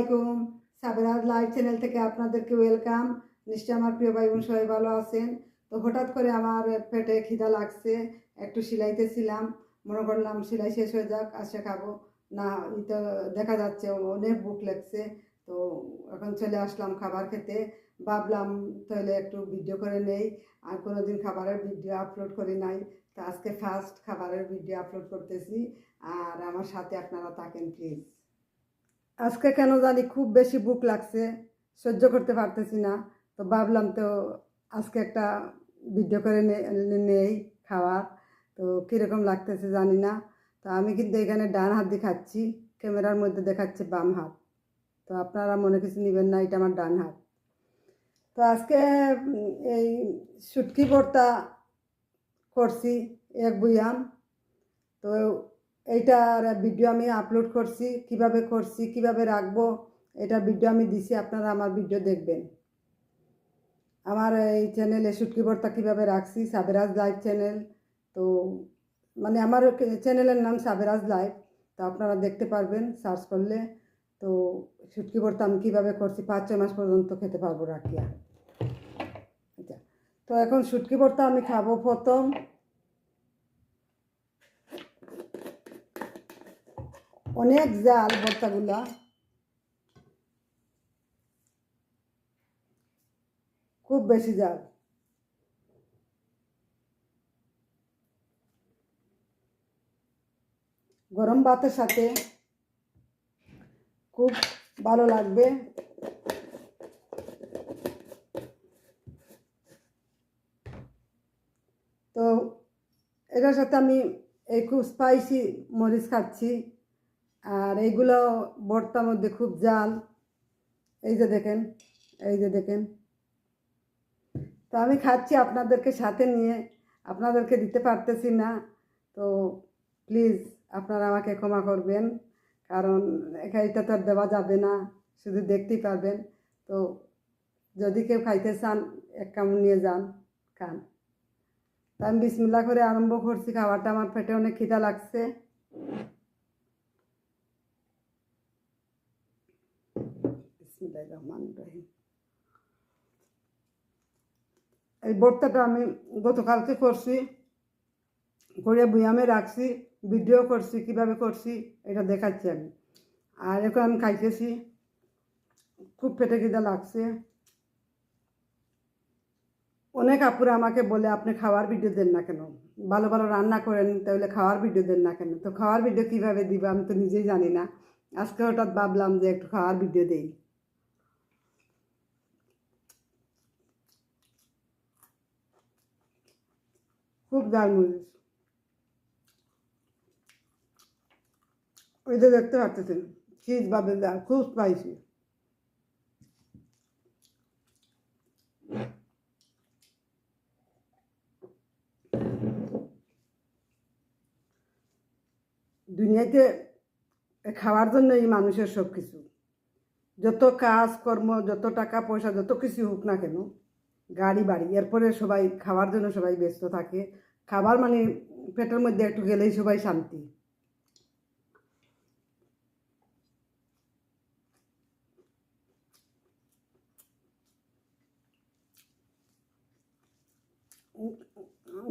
আলাইকুম। সাবেরাজ live channel থেকে আপনাদেরকে ওয়েলকাম। নিশ্চয়ই আমার প্রিয় ভাই বোন সবাই ভালো আছেন। তো হঠাৎ করে আমার পেটে খিদা লাগছে, একটু সিলাইতেছিলাম, মনে করলাম সেলাই শেষ হয়ে যাক আসে খাবো। না, তো দেখা যাচ্ছে অনেক ভুক লাগছে। তো এখন চলে আসলাম খাবার খেতে। ভাবলাম তাহলে একটু ভিডিও করে নেই, আর কোনোদিন খাবারের ভিডিও আপলোড করি নাই। তো আজকে ফার্স্ট খাবারের ভিডিও আপলোড করতেছি, আর আমার সাথে আপনারা থাকেন প্লিজ। আজকে কেন জানি খুব বেশি ভুক লাগছে, সহ্য করতে পারতেছি না। তো ভাবলাম তো আজকে একটা ভিডিও করে নেই খাওয়ার। তো কীরকম লাগতেছে জানি না। তো আমি কিন্তু এখানে ডান হাত দিয়ে খাচ্ছি, ক্যামেরার মধ্যে দেখাচ্ছে বাম হাত। তো আপনারা মনে কিছু নেবেন না, এটা আমার ডান হাত। তো আজকে এই শুটকি ভর্তা করছি, এক বুয়াম। তো এইটার ভিডিও আমি আপলোড করছি, কিভাবে করছি কিভাবে রাখবো এটার ভিডিও আমি দিছি, আপনারা আমার ভিডিও দেখবেন। আমার এই চ্যানেলে শুটকি ভর্তা কীভাবে রাখছি, সাবেরাজ লাইভ চ্যানেল। তো মানে আমার চ্যানেলের নাম সাবেরাজ লাইভ। তো আপনারা দেখতে পারবেন সার্চ করলে। তো শুটকি ভর্তা আমি কীভাবে করছি 5-6 মাস পর্যন্ত খেতে পারবো রাখিয়া। আচ্ছা, তো এখন শুটকি ভর্তা আমি খাবো। প্রথম অনেক জাল ভর্তাগুলা, খুব বেশি জাল। গরম ভাতের সাথে খুব ভালো লাগবে। তো এটার সাথে আমি এই খুব স্পাইসি মরিচ খাচ্ছি, আর এইগুলো ভর্তার মধ্যে খুব জাল। এই যে দেখেন, এই যে দেখেন। তো আমি খাচ্ছি আপনাদেরকে সাথে নিয়ে, আপনাদেরকে দিতে পারতেছি না। তো প্লিজ আপনারা আমাকে ক্ষমা করবেন, কারণ এটা তো আর দেওয়া যাবে না, শুধু দেখতেই পারবেন। তো যদি কেউ খাইতে চান এক কামড় নিয়ে যান, খান। তা আমি বিসমিল্লাহ করে আরম্ভ করছি খাবারটা, আমার পেটে অনেক খিদা লাগছে। বিসমিল্লাহির রহমানির রহিম। এই ভর্তাটা আমি গতকালকে করছি, করে বুয়ামে রাখছি, ভিডিও করছি কিভাবে করছি এটা দেখাচ্ছি আমি। আর এখন আমি খাইতেছি, খুব পেটে খিদা লাগছে। অনেক আপুরা আমাকে বলে আপনি খাওয়ার ভিডিও দেন না কেন, ভালো ভালো রান্না করেন তাহলে খাওয়ার ভিডিও দেন না কেন। তো খাওয়ার ভিডিও কীভাবে দিব আমি তো নিজেই জানি না। আজকে হঠাৎ ভাবলাম যে একটু খাওয়ার ভিডিও দেই। খুব জাল মরিচ, ওই যে দেখতে পাচ্ছেন চিজ ভাবে জাল, খুব স্পাইসি। দুনিয়াতে খাওয়ার জন্য এই মানুষের সব কিছু, যত কাজ কর্ম, যত টাকা পয়সা, যত কিছু হোক না কেন, গাড়ি বাড়ি, এরপরে সবাই খাওয়ার জন্য সবাই ব্যস্ত থাকে। খাবার মানে পেটের মধ্যে একটু গেলেই সবাই শান্তি।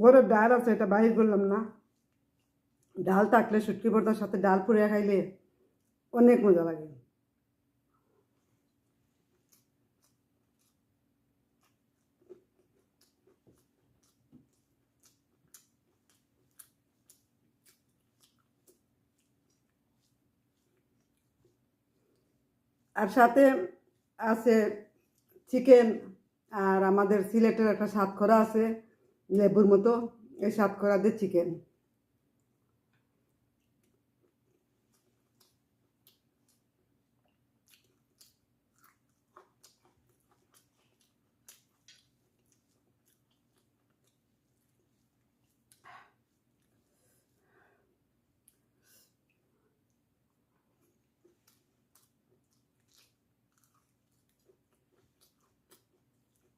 ঘরে ডাল আছে, এটা বাহির করলাম না। ডাল থাকলে শুটকি ভর্তার সাথে ডাল পুড়ে খাইলে অনেক মজা লাগে। আর সাথে আছে চিকেন, আর আমাদের সিলেটের একটা সাতকরা আছে লেবুর মতো, এই সাতকরা দিয়ে চিকেন।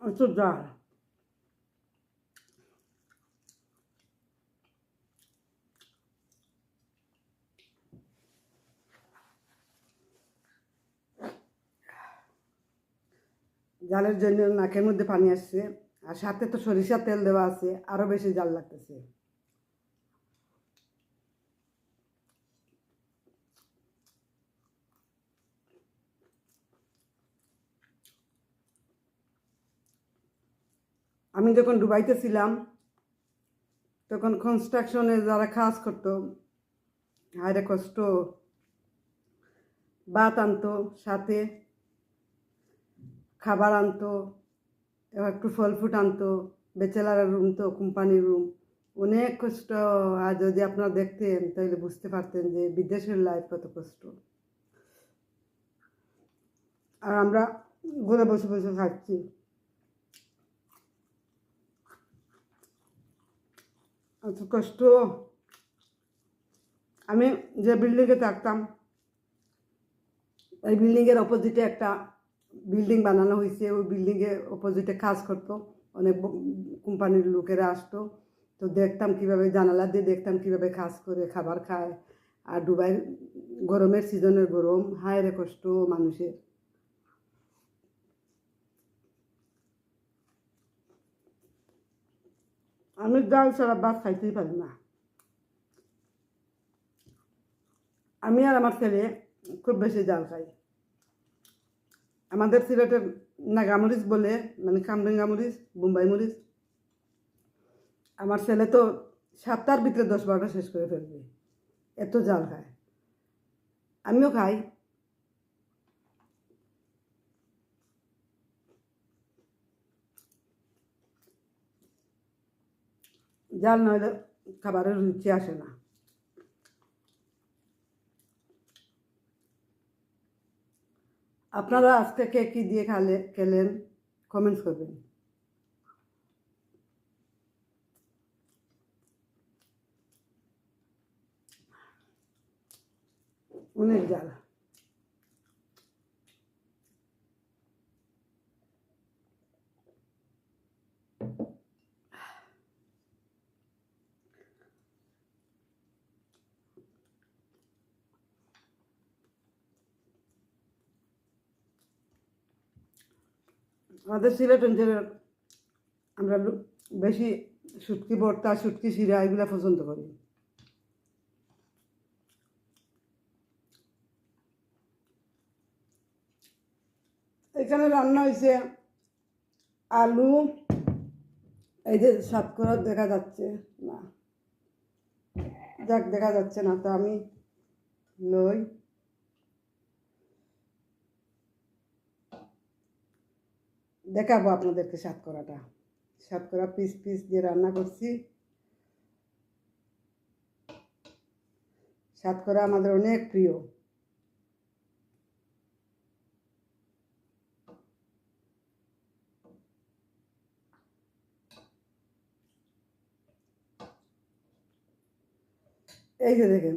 একটু ডাল, জালের জন্য নাকের মধ্যে পানি আসছে, আর সাথে তো সরিষার তেল দেওয়া আছে, আরও বেশি জাল লাগতেছে। আমি যখন দুবাইতে ছিলাম তখন কনস্ট্রাকশনে যারা কাজ করতো, হায়রে কষ্ট। ভাত আনতো, সাথে খাবার আনতো, এবার একটু ফল ফ্রুট আনতো, ব্যাচেলার রুম তো, কোম্পানির রুম, অনেক কষ্ট। আর যদি আপনারা দেখতেন তাহলে বুঝতে পারতেন যে বিদেশের লাইফ কত কষ্ট। আর আমরা ঘরে বসে বসে খাচ্ছি। এত কষ্ট। আমি যে বিল্ডিংয়ে থাকতাম, এই বিল্ডিংয়ের অপোজিটে একটা বিল্ডিং বানানো হয়েছে, ওই বিল্ডিংয়ের অপোজিটে কাজ করতো অনেক কোম্পানির লোকেরা আসতো। তো দেখতাম কীভাবে, জানালা দিয়ে দেখতাম কীভাবে কাজ করে খাবার খায়। আর দুবাই গরমের সিজনের গরম, হায় রে কষ্ট মানুষের। আমি ডাল ছাড়া ভাত খাইতেই পারি না। আমি আর আমার ছেলে খুব বেশি ডাল খাই। আমাদের সিলেটের নাগামরিচ বলে, মানে কামরাঙ্গা মরিচ, বোম্বাই মরিচ। আমার ছেলে তো 7টার ভিতরে 10-12টা শেষ করে ফেলবে, এত জাল খায়। আমিও খাই। জাল নইলে খাবারের রুচি আসে না। আপনারা আজকে কে কী দিয়ে খেলেন কমেন্টস করবেন। অনেক জাল। আমাদের সিলেট অঞ্চলের আমরা বেশি শুটকি ভর্তা, শুটকি শিরা এগুলো পছন্দ করি। এখানে রান্না হয়েছে আলু, এই যে সাতকরা দেখা যাচ্ছে না, যাক দেখা যাচ্ছে না, তো আমি লই। দেখাবো আপনাদেরকে সাতকরাটা। সাতকরা পিস পিস দিয়ে রান্না করছি। সাতকরা আমাদের অনেক প্রিয়। এই যে দেখেন,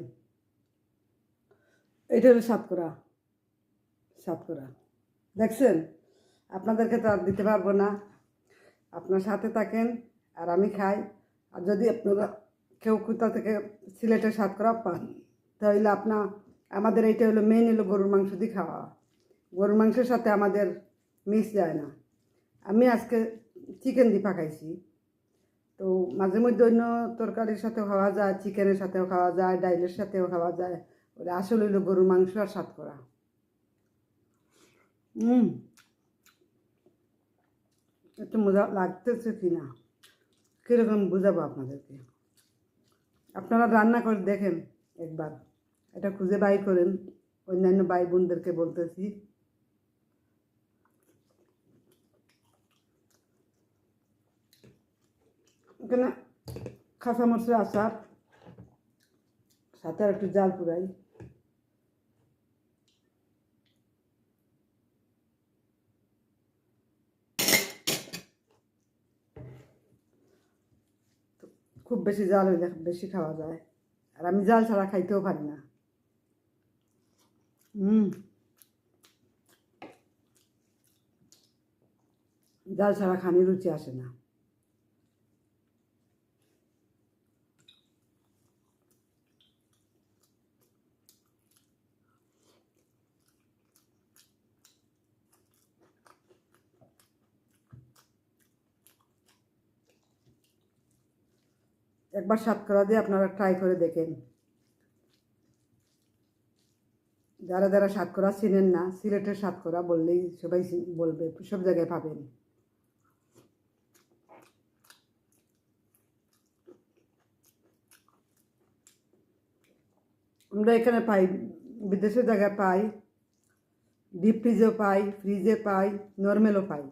এইটা হলো সাতকরা। সাতকরা দেখছেন? আপনাদেরকে তো আর দিতে পারবো না। আপনার সাথে থাকেন আর আমি খাই। আর যদি আপনারা কেউ কোথা থেকে সিলেটের সাতকরা পান, তাহলে আমাদের এইটা হলো মেন, হলো গরুর মাংস দিয়ে খাওয়া। গরুর মাংসের সাথে আমাদের মিক্স যায় না। আমি আজকে চিকেন দিয়ে পাকাইছি। তো মাঝে মধ্যে অন্য তরকারির সাথেও খাওয়া যায়, চিকেনের সাথেও খাওয়া যায়, ডাইলের সাথেও খাওয়া যায়। ওটা আসলে হইলো গরুর মাংস আর সাতকরা। একটু মজা লাগতেছে কি না, কীরকম বুঝাবো আপনাদেরকে। আপনারা রান্না করে দেখেন একবার, এটা খুঁজে বাই করেন। অন্যান্য ভাই বোনদেরকে বলতেছি। এখানে কাঁচামরিচের আচার, সাথে আর একটু জাল পুরাই। খুব বেশি জাল হইলে বেশি খাওয়া যায়, আর আমি জাল ছাড়া খাইতেও পারি না। জাল ছাড়া খানি রুচি আসে না। একবার সাতকরা দিয়ে আপনারা ট্রাই করে দেখেন। যারা যারা সাতকরা চিনেন না, সিলেটের সাতকরা বললেই সবাই বলবে, সব জায়গায় পাবেন। আমরা এখানে পাই, বিদেশের জায়গায় পাই, ডিপ ফ্রিজেও পাই, ফ্রিজে পাই, নর্মালও পাই।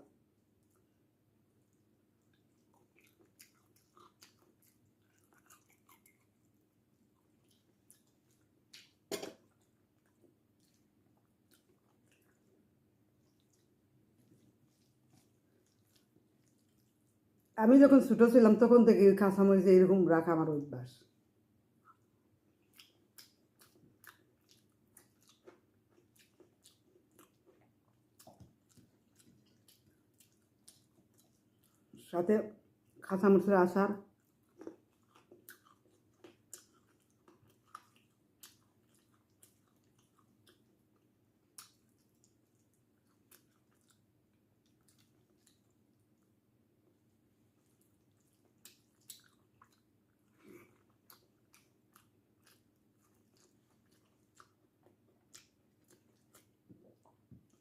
আমি যখন ছোটো ছিলাম তখন থেকে কাঁচামরিচ এইরকম রাখা আমার অভ্যাস। সাথে কাঁচামরিচের আচার,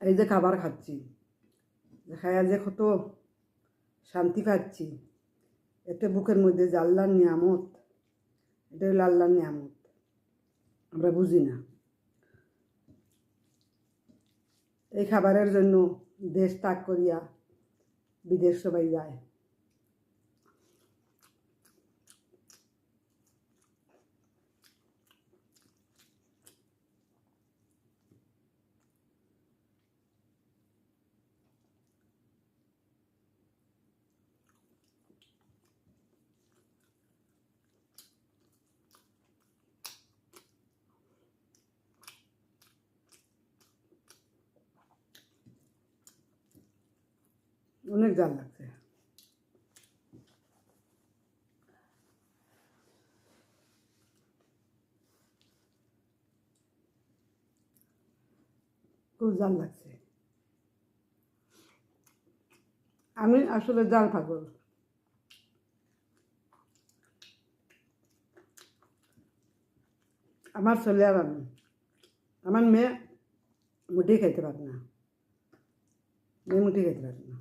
এই যে খাবার খাচ্ছি, খাইয়া যে কত শান্তি পাচ্ছি, এতে বুকের মধ্যে যে আল্লাহর নিয়ামত, এটা হলো আল্লাহর নিয়ামত, আমরা বুঝি না। এই খাবারের জন্য দেশ ত্যাগ করিয়া বিদেশ সবাই যায়। অনেক জাল লাগছে। খুব জাল লাগছে। আমি আসলে জাল পাগল। আমার ছেলে আর আমি, আমার মেয়ে মুঠি খাইতে পারে না, মেয়ে মুঠি খাইতে পারে না।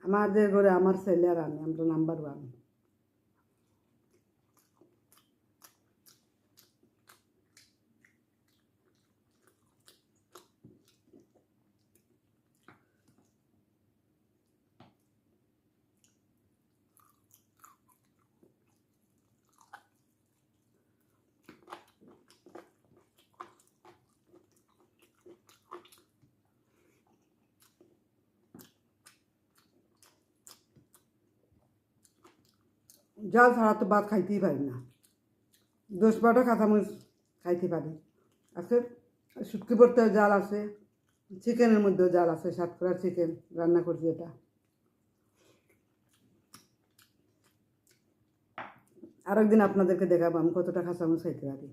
আমাদের ঘরে আমার ছেলে আর আমি, আমরা নাম্বার 1। জাল ছাড়া তো ভাত খাইতেই পারি না। 10-12টা কাঁচামরিচ খাইতে পারি। আজকে শুটকি ভর্তার জাল আছে, চিকেনের মধ্যেও জাল আছে, সাতকরার চিকেন রান্না করছি এটা। আরেকদিন আপনাদেরকে দেখাবো আমি কতটা কাঁচামরিচ খাইতে পারি।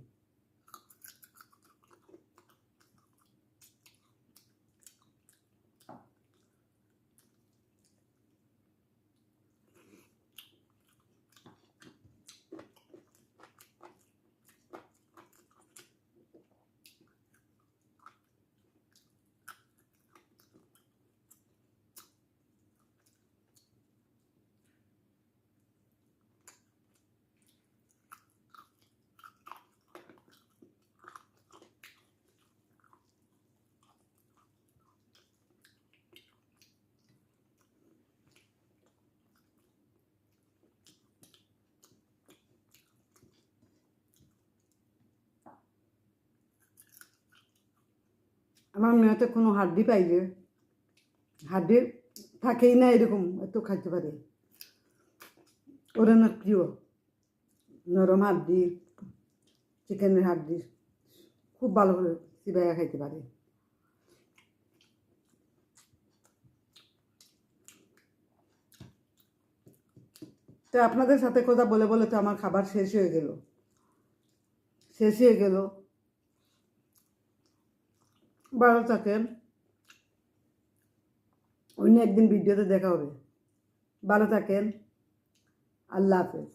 আমার মেয়েতে কোনো হাড্ডি পাইলে, হাড্ডির থাকেই না এরকম, এত খাইতে পারে। ওরা না প্রিয় নরম হাড্ডি, চিকেনের হাড্ডি খুব ভালো করে চিবাইয়া খাইতে পারে। তো আপনাদের সাথে কথা বলে বলে তো আমার খাবার শেষ হয়ে গেল। ভালো থাকেন, অন্য একদিন ভিডিওতে দেখা হবে। ভালো থাকেন, আল্লাহ হাফেজ।